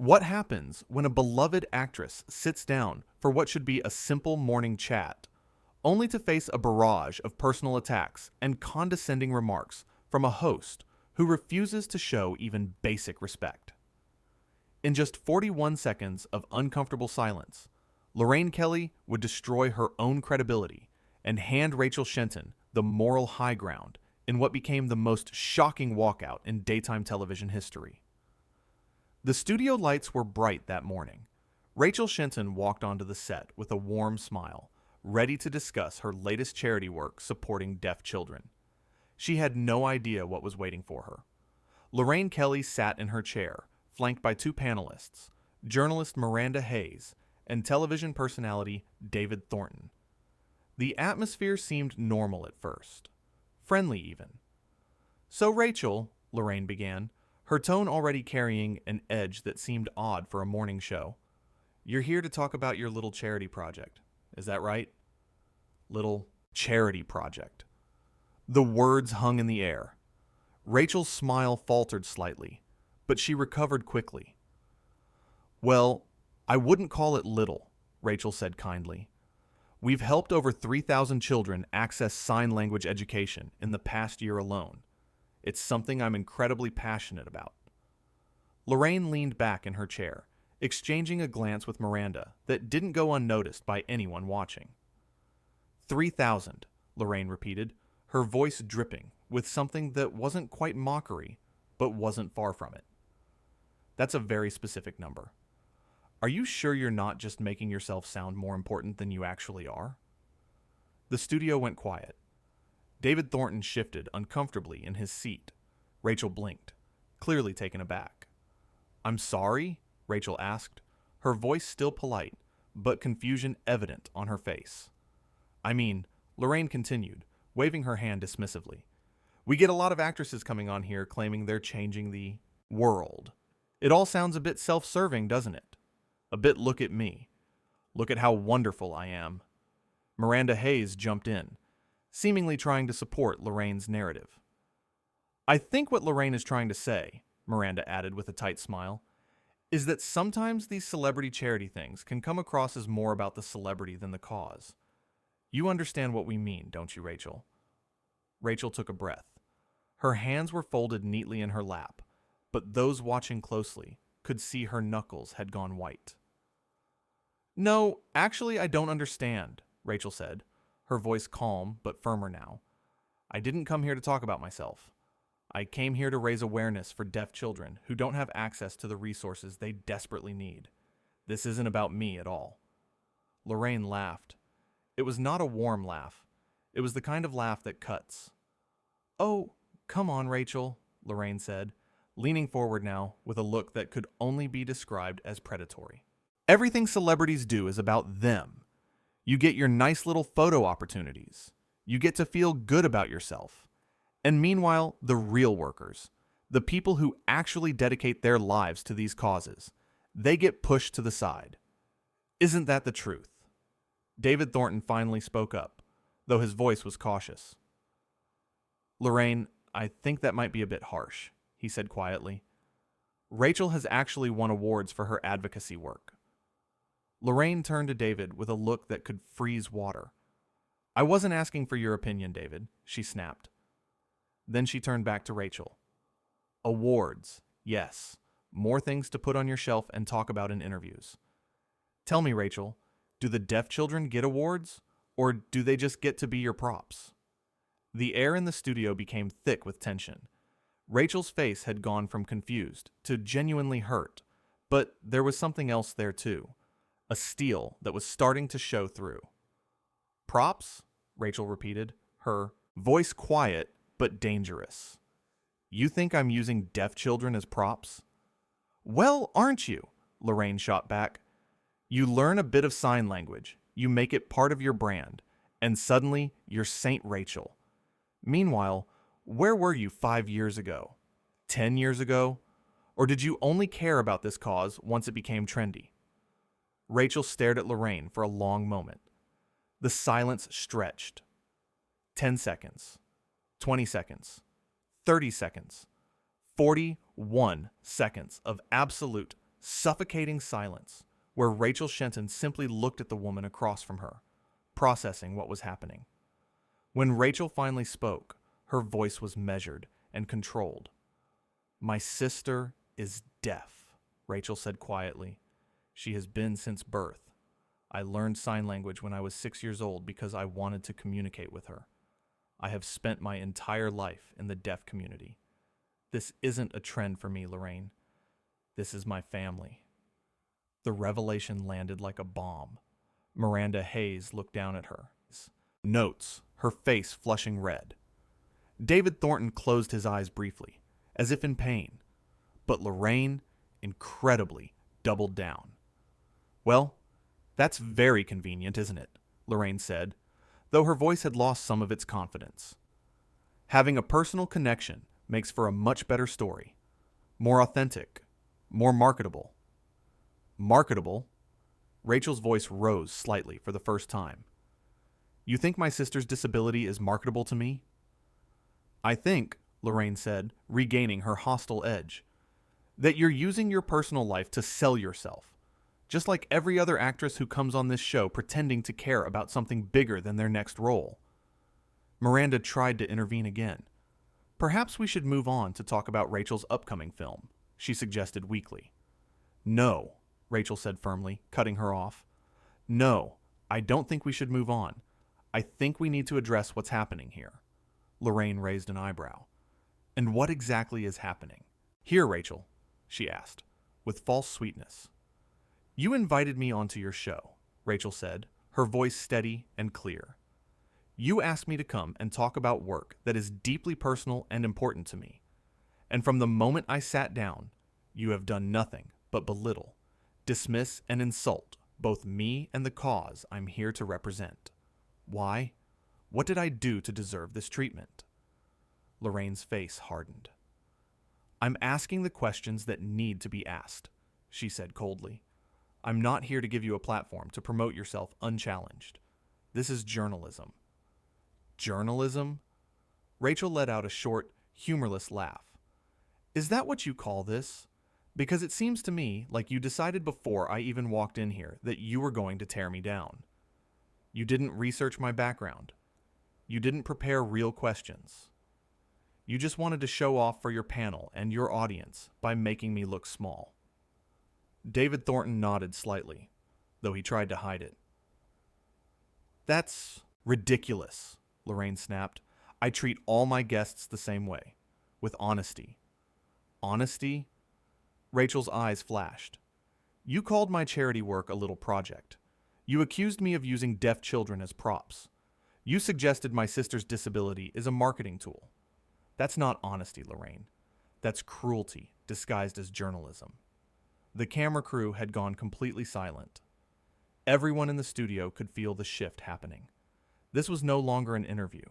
What happens when a beloved actress sits down for what should be a simple morning chat, only to face a barrage of personal attacks and condescending remarks from a host who refuses to show even basic respect? In just 41 seconds of uncomfortable silence, Lorraine Kelly would destroy her own credibility and hand Rachel Shenton the moral high ground in what became the most shocking walkout in daytime television history. The studio lights were bright that morning. Rachel Shenton walked onto the set with a warm smile, ready to discuss her latest charity work supporting deaf children. She had no idea what was waiting for her. Lorraine Kelly sat in her chair, flanked by two panelists, journalist Miranda Hayes and television personality David Thornton. The atmosphere seemed normal at first, friendly even. "So Rachel," Lorraine began, her tone already carrying an edge that seemed odd for a morning show, "you're here to talk about your little charity project. Is that right?" Little charity project. The words hung in the air. Rachel's smile faltered slightly, but she recovered quickly. "Well, I wouldn't call it little," Rachel said kindly. "We've helped over 3,000 children access sign language education in the past year alone. It's something I'm incredibly passionate about." Lorraine leaned back in her chair, exchanging a glance with Miranda that didn't go unnoticed by anyone watching. 3,000, Lorraine repeated, her voice dripping with something that wasn't quite mockery, but wasn't far from it. "That's a very specific number. Are you sure you're not just making yourself sound more important than you actually are?" The studio went quiet. David Thornton shifted uncomfortably in his seat. Rachel blinked, clearly taken aback. "I'm sorry?" Rachel asked, her voice still polite, but confusion evident on her face. "I mean," Lorraine continued, waving her hand dismissively, "we get a lot of actresses coming on here claiming they're changing the world. It all sounds a bit self-serving, doesn't it? A bit look at me. Look at how wonderful I am." Miranda Hayes jumped in, seemingly trying to support Lorraine's narrative. "I think what Lorraine is trying to say," Miranda added with a tight smile, "is that sometimes these celebrity charity things can come across as more about the celebrity than the cause. You understand what we mean, don't you, Rachel?" Rachel took a breath. Her hands were folded neatly in her lap, but those watching closely could see her knuckles had gone white. "No, actually I don't understand," Rachel said, her voice calm but firmer now. "I didn't come here to talk about myself. I came here to raise awareness for deaf children who don't have access to the resources they desperately need. This isn't about me at all." Lorraine laughed. It was not a warm laugh. It was the kind of laugh that cuts. "Oh, come on, Rachel," Lorraine said, leaning forward now with a look that could only be described as predatory. "Everything celebrities do is about them. You get your nice little photo opportunities. You get to feel good about yourself. And meanwhile, the real workers, the people who actually dedicate their lives to these causes, they get pushed to the side. Isn't that the truth?" David Thornton finally spoke up, though his voice was cautious. "Lorraine, I think that might be a bit harsh," he said quietly. "Rachel has actually won awards for her advocacy work." Lorraine turned to David with a look that could freeze water. "I wasn't asking for your opinion, David," she snapped. Then she turned back to Rachel. "Awards, yes. More things to put on your shelf and talk about in interviews. Tell me, Rachel, do the deaf children get awards, or do they just get to be your props?" The air in the studio became thick with tension. Rachel's face had gone from confused to genuinely hurt, but there was something else there too, a steel that was starting to show through. "Props?" Rachel repeated, her voice quiet but dangerous. "You think I'm using deaf children as props?" "Well, aren't you?" Lorraine shot back. "You learn a bit of sign language, you make it part of your brand, and suddenly you're Saint Rachel. Meanwhile, where were you 5 years ago? 10 years ago? Or did you only care about this cause once it became trendy?" Rachel stared at Lorraine for a long moment. The silence stretched. 10 seconds. 20 seconds. 30 seconds. 41 seconds of absolute, Suffocating silence, where Rachel Shenton simply looked at the woman across from her, processing what was happening. When Rachel finally spoke, her voice was measured and controlled. "My sister is deaf," Rachel said quietly. "She has been since birth. I learned sign language when I was 6 years old because I wanted to communicate with her. I have spent my entire life in the deaf community. This isn't a trend for me, Lorraine. This is my family." The revelation landed like a bomb. Miranda Hayes looked down at her. Notes, her face flushing red. David Thornton closed his eyes briefly, as if in pain, but Lorraine, incredibly, doubled down. "Well, that's very convenient, isn't it?" Lorraine said, though her voice had lost some of its confidence. "Having a personal connection makes for a much better story. More authentic, more marketable." "Marketable?" Rachel's voice rose slightly for the first time. "You think my sister's disability is marketable to me?" "I think," Lorraine said, regaining her hostile edge, "that you're using your personal life to sell yourself, just like every other actress who comes on this show pretending to care about something bigger than their next role." Miranda tried to intervene again. "Perhaps we should move on to talk about Rachel's upcoming film," she suggested weakly. "No," Rachel said firmly, cutting her off. "No, I don't think we should move on. I think we need to address what's happening here." Lorraine raised an eyebrow. "And what exactly is happening?" "Here, Rachel," she asked, with false sweetness. "You invited me onto your show," Rachel said, her voice steady and clear. "You asked me to come and talk about work that is deeply personal and important to me. And from the moment I sat down, you have done nothing but belittle, dismiss, and insult both me and the cause I'm here to represent. Why? What did I do to deserve this treatment?" Lorraine's face hardened. "I'm asking the questions that need to be asked," she said coldly. "I'm not here to give you a platform to promote yourself unchallenged. This is journalism." "Journalism?" Rachel let out a short, humorless laugh. "Is that what you call this? Because it seems to me like you decided before I even walked in here that you were going to tear me down. You didn't research my background. You didn't prepare real questions. You just wanted to show off for your panel and your audience by making me look small." David Thornton nodded slightly, though he tried to hide it. "That's ridiculous," Lorraine snapped. "I treat all my guests the same way, with honesty." "Honesty?" Rachel's eyes flashed. "You called my charity work a little project. You accused me of using deaf children as props. You suggested my sister's disability is a marketing tool. That's not honesty, Lorraine. That's cruelty disguised as journalism." The camera crew had gone completely silent. Everyone in the studio could feel the shift happening. This was no longer an interview.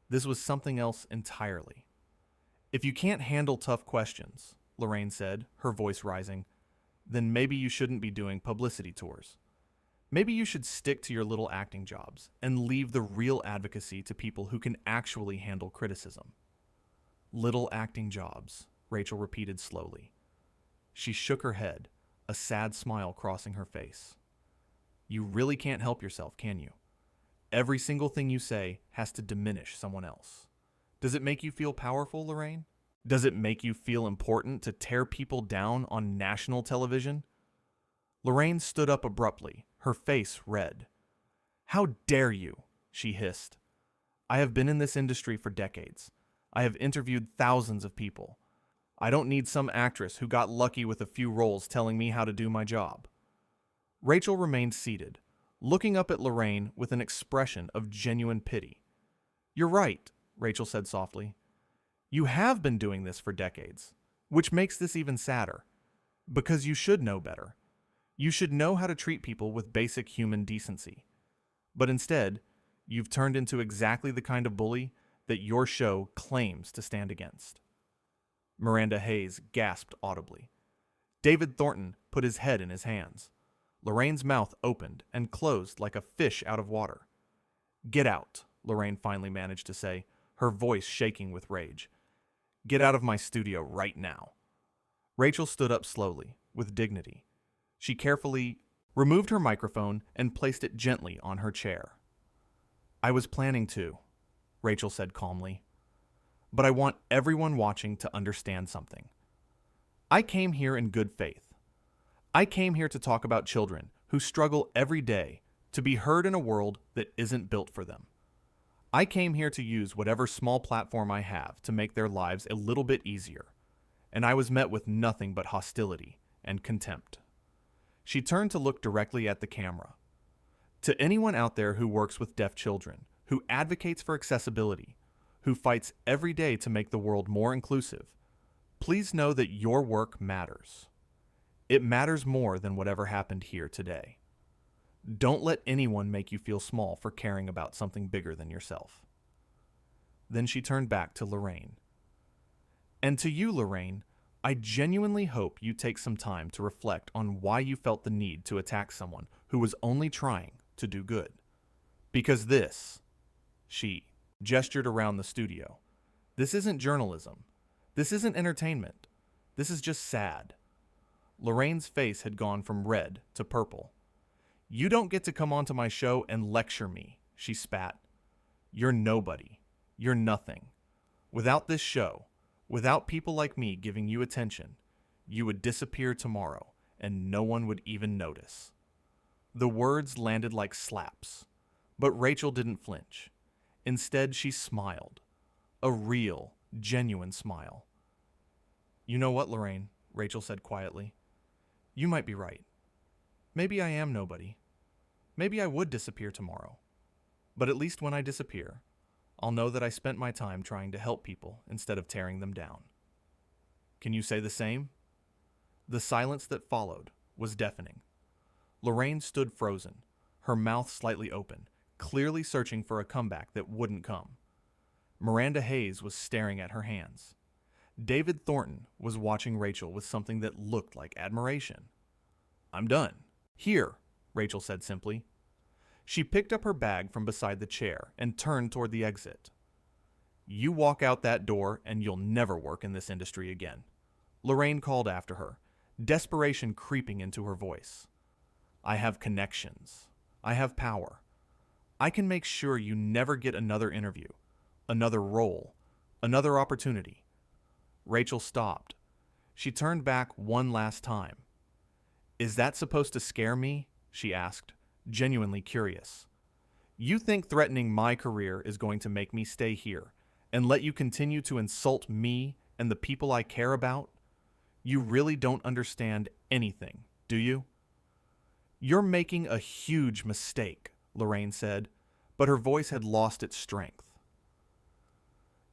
This was something else entirely. "If you can't handle tough questions," Lorraine said, her voice rising, "then maybe you shouldn't be doing publicity tours. Maybe you should stick to your little acting jobs and leave the real advocacy to people who can actually handle criticism." "Little acting jobs," Rachel repeated slowly. She shook her head, a sad smile crossing her face. "You really can't help yourself, can you? Every single thing you say has to diminish someone else. Does it make you feel powerful, Lorraine? Does it make you feel important to tear people down on national television?" Lorraine stood up abruptly, her face red. "How dare you?" she hissed. "I have been in this industry for decades. I have interviewed thousands of people. I don't need some actress who got lucky with a few roles telling me how to do my job." Rachel remained seated, looking up at Lorraine with an expression of genuine pity. "You're right," Rachel said softly. "You have been doing this for decades, which makes this even sadder. Because you should know better. You should know how to treat people with basic human decency. But instead, you've turned into exactly the kind of bully that your show claims to stand against." Miranda Hayes gasped audibly. David Thornton put his head in his hands. Lorraine's mouth opened and closed like a fish out of water. "Get out," Lorraine finally managed to say, her voice shaking with rage. "Get out of my studio right now." Rachel stood up slowly, with dignity. She carefully removed her microphone and placed it gently on her chair. "I was planning to," Rachel said calmly, "but I want everyone watching to understand something. I came here in good faith. I came here to talk about children who struggle every day to be heard in a world that isn't built for them. I came here to use whatever small platform I have to make their lives a little bit easier, and I was met with nothing but hostility and contempt." She turned to look directly at the camera. "To anyone out there who works with deaf children, who advocates for accessibility, who fights every day to make the world more inclusive, please know that your work matters. It matters more than whatever happened here today. Don't let anyone make you feel small for caring about something bigger than yourself." Then she turned back to Lorraine. "And to you, Lorraine, I genuinely hope you take some time to reflect on why you felt the need to attack someone who was only trying to do good. Because this," she gestured around the studio, "this isn't journalism. This isn't entertainment. This is just sad." Lorraine's face had gone from red to purple. "You don't get to come onto my show and lecture me," she spat. "You're nobody. You're nothing. Without this show, without people like me giving you attention, you would disappear tomorrow and no one would even notice." The words landed like slaps, but Rachel didn't flinch. Instead, she smiled. A real, genuine smile. "You know what, Lorraine?" Rachel said quietly. "You might be right. Maybe I am nobody. Maybe I would disappear tomorrow. But at least when I disappear, I'll know that I spent my time trying to help people instead of tearing them down. Can you say the same?" The silence that followed was deafening. Lorraine stood frozen, her mouth slightly open, clearly searching for a comeback that wouldn't come. Miranda Hayes was staring at her hands. David Thornton was watching Rachel with something that looked like admiration. "I'm done. Here," Rachel said simply. She picked up her bag from beside the chair and turned toward the exit. "You walk out that door and you'll never work in this industry again," Lorraine called after her, desperation creeping into her voice. "I have connections. I have power. I can make sure you never get another interview, another role, another opportunity." Rachel stopped. She turned back one last time. "Is that supposed to scare me?" she asked, genuinely curious. "You think threatening my career is going to make me stay here and let you continue to insult me and the people I care about? You really don't understand anything, do you?" "You're making a huge mistake," Lorraine said, but her voice had lost its strength.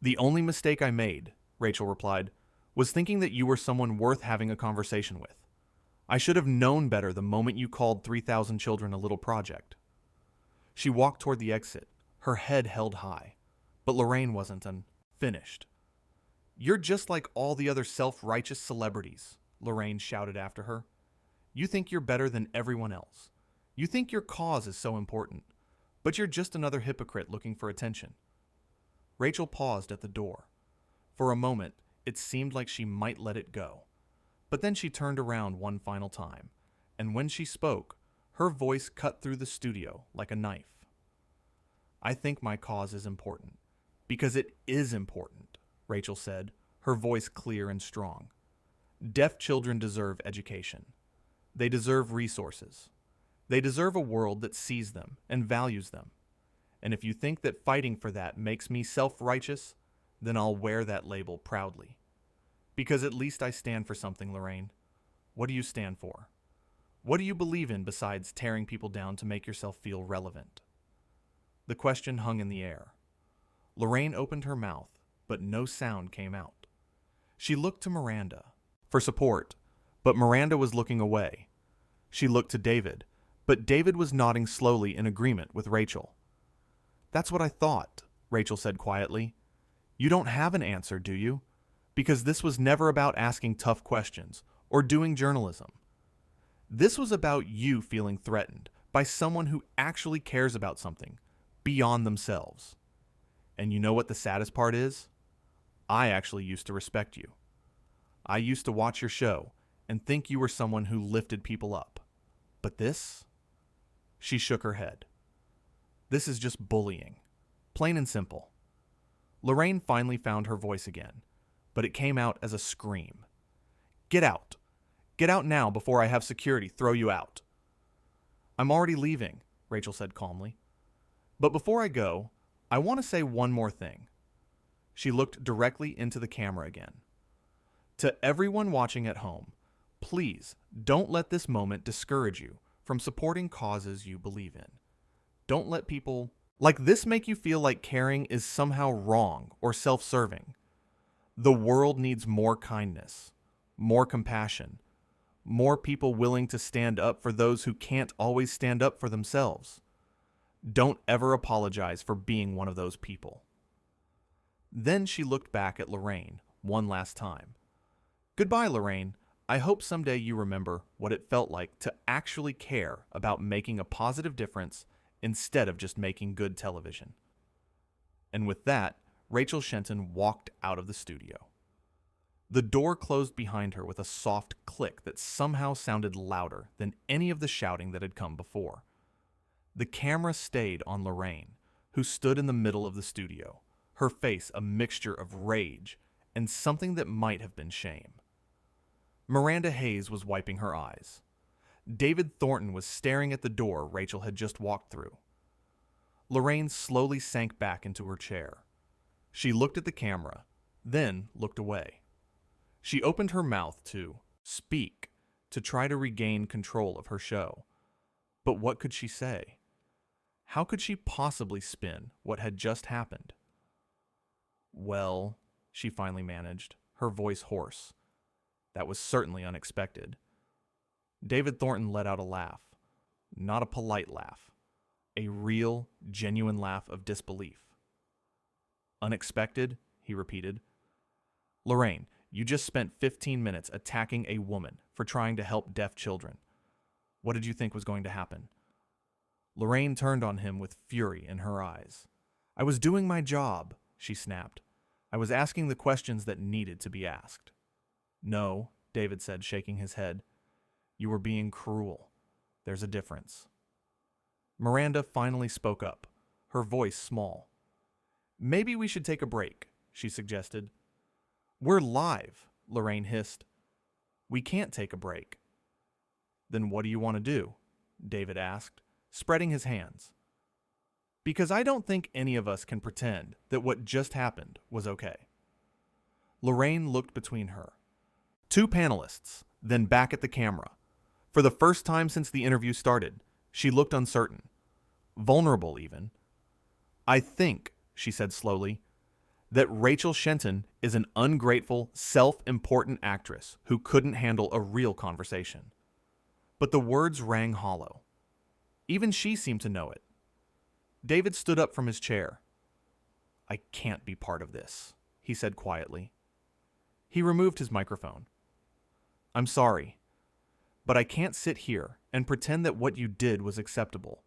"The only mistake I made," Rachel replied, "was thinking that you were someone worth having a conversation with. I should have known better the moment you called 3,000 children a little project." She walked toward the exit, her head held high, but Lorraine wasn't finished. "You're just like all the other self-righteous celebrities," Lorraine shouted after her. "You think you're better than everyone else. You think your cause is so important, but you're just another hypocrite looking for attention." Rachel paused at the door. For a moment, it seemed like she might let it go. But then she turned around one final time, and when she spoke, her voice cut through the studio like a knife. "I think my cause is important, because it is important," Rachel said, her voice clear and strong. "Deaf children deserve education. They deserve resources. They deserve a world that sees them and values them. And if you think that fighting for that makes me self-righteous, then I'll wear that label proudly. Because at least I stand for something, Lorraine. What do you stand for? What do you believe in besides tearing people down to make yourself feel relevant?" The question hung in the air. Lorraine opened her mouth, but no sound came out. She looked to Miranda for support, but Miranda was looking away. She looked to David, but David was nodding slowly in agreement with Rachel. "That's what I thought," Rachel said quietly. "You don't have an answer, do you? Because this was never about asking tough questions or doing journalism. This was about you feeling threatened by someone who actually cares about something beyond themselves. And you know what the saddest part is? I actually used to respect you. I used to watch your show and think you were someone who lifted people up. But this? She shook her head. This is just bullying. Plain and simple. Lorraine finally found her voice again, but it came out as a scream. Get out. Get out now before I have security throw you out. I'm already leaving, Rachel said calmly. But before I go, I want to say one more thing. She looked directly into the camera again. To everyone watching at home, please don't let this moment discourage you from supporting causes you believe in. Don't let people like this make you feel like caring is somehow wrong or self-serving. The world needs more kindness, more compassion, more people willing to stand up for those who can't always stand up for themselves. Don't ever apologize for being one of those people. Then she looked back at Lorraine one last time. Goodbye, Lorraine. I hope someday you remember what it felt like to actually care about making a positive difference instead of just making good television. And with that, Rachel Shenton walked out of the studio. The door closed behind her with a soft click that somehow sounded louder than any of the shouting that had come before. The camera stayed on Lorraine, who stood in the middle of the studio, her face a mixture of rage and something that might have been shame. Miranda Hayes was wiping her eyes. David Thornton was staring at the door Rachel had just walked through. Lorraine slowly sank back into her chair. She looked at the camera, then looked away. She opened her mouth to speak, to try to regain control of her show. But what could she say? How could she possibly spin what had just happened? Well, she finally managed, her voice hoarse. That was certainly unexpected. David Thornton let out a laugh. Not a polite laugh. A real, genuine laugh of disbelief. Unexpected, he repeated. Lorraine, you just spent 15 minutes attacking a woman for trying to help deaf children. What did you think was going to happen? Lorraine turned on him with fury in her eyes. I was doing my job, she snapped. I was asking the questions that needed to be asked. No, David said, shaking his head. You were being cruel. There's a difference. Miranda finally spoke up, her voice small. Maybe we should take a break, she suggested. We're live, Lorraine hissed. We can't take a break. Then what do you want to do? David asked, spreading his hands. Because I don't think any of us can pretend that what just happened was okay. Lorraine looked between her. Two panelists, then back at the camera. For the first time since the interview started, she looked uncertain. Vulnerable, even. I think, she said slowly, that Rachel Shenton is an ungrateful, self-important actress who couldn't handle a real conversation. But the words rang hollow. Even she seemed to know it. David stood up from his chair. I can't be part of this, he said quietly. He removed his microphone. I'm sorry, but I can't sit here and pretend that what you did was acceptable.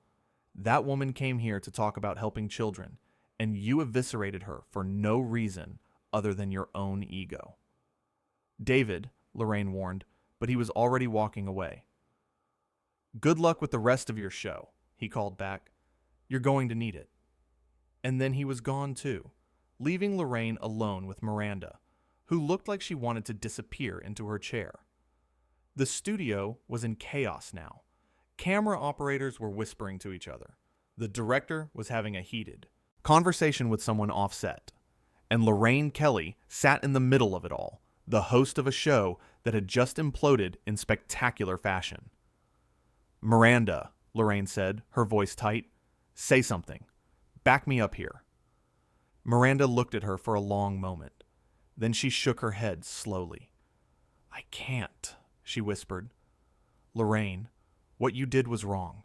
That woman came here to talk about helping children, and you eviscerated her for no reason other than your own ego. David, Lorraine warned, but he was already walking away. Good luck with the rest of your show, he called back. You're going to need it. And then he was gone too, leaving Lorraine alone with Miranda, who looked like she wanted to disappear into her chair. The studio was in chaos now. Camera operators were whispering to each other. The director was having a heated conversation with someone offset. And Lorraine Kelly sat in the middle of it all, the host of a show that had just imploded in spectacular fashion. Miranda, Lorraine said, her voice tight. Say something. Back me up here. Miranda looked at her for a long moment. Then she shook her head slowly. I can't, she whispered. Lorraine, what you did was wrong.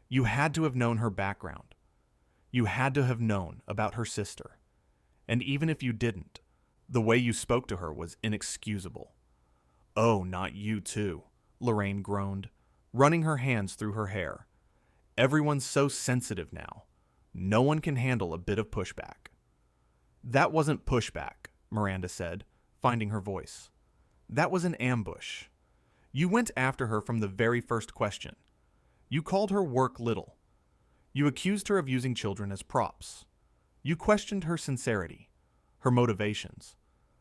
You had to have known her background. You had to have known about her sister. And even if you didn't, the way you spoke to her was inexcusable. Oh, not you too, Lorraine groaned, running her hands through her hair. Everyone's so sensitive now. No one can handle a bit of pushback. That wasn't pushback, Miranda said, finding her voice. That was an ambush. You went after her from the very first question. You called her work little. You accused her of using children as props. You questioned her sincerity, her motivations,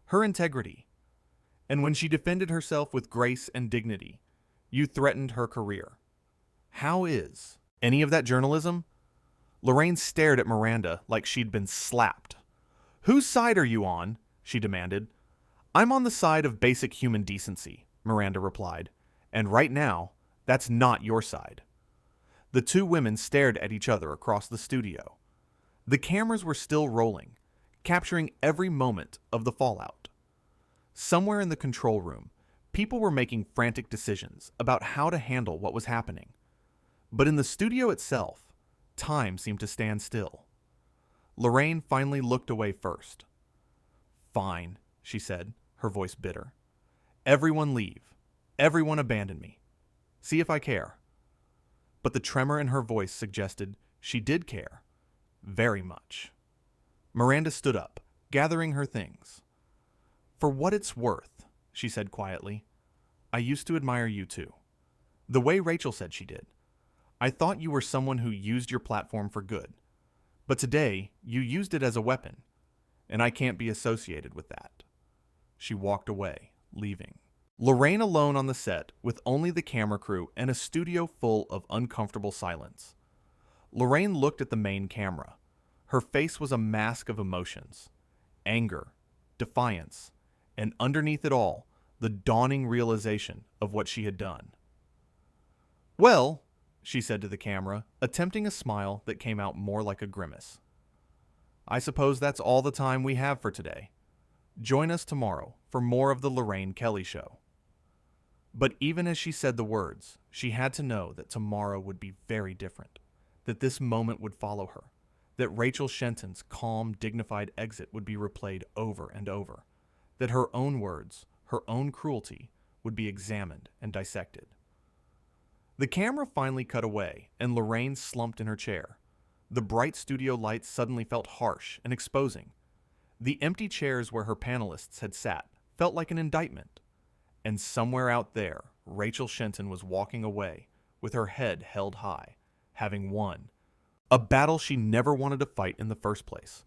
her integrity. And when she defended herself with grace and dignity, you threatened her career. How is any of that journalism? Lorraine stared at Miranda like she'd been slapped. Whose side are you on? She demanded. I'm on the side of basic human decency, Miranda replied. And right now, that's not your side. The two women stared at each other across the studio. The cameras were still rolling, capturing every moment of the fallout. Somewhere in the control room, people were making frantic decisions about how to handle what was happening. But in the studio itself, time seemed to stand still. Lorraine finally looked away first. Fine, she said, her voice bitter. Everyone leave. Everyone abandon me. See if I care. But the tremor in her voice suggested she did care. Very much. Miranda stood up, gathering her things. For what it's worth, she said quietly, I used to admire you too. The way Rachel said she did. I thought you were someone who used your platform for good. But today, you used it as a weapon, and I can't be associated with that. She walked away, leaving. Lorraine alone on the set with only the camera crew and a studio full of uncomfortable silence. Lorraine looked at the main camera. Her face was a mask of emotions. Anger, defiance, and underneath it all, the dawning realization of what she had done. Well, she said to the camera, attempting a smile that came out more like a grimace. I suppose that's all the time we have for today. Join us tomorrow for more of the Lorraine Kelly Show. But even as she said the words, she had to know that tomorrow would be very different, that this moment would follow her, that Rachel Shenton's calm, dignified exit would be replayed over and over, that her own words, her own cruelty, would be examined and dissected. The camera finally cut away, and Lorraine slumped in her chair. The bright studio lights suddenly felt harsh and exposing. The empty chairs where her panelists had sat felt like an indictment. And somewhere out there, Rachel Shenton was walking away with her head held high, having won. A battle she never wanted to fight in the first place,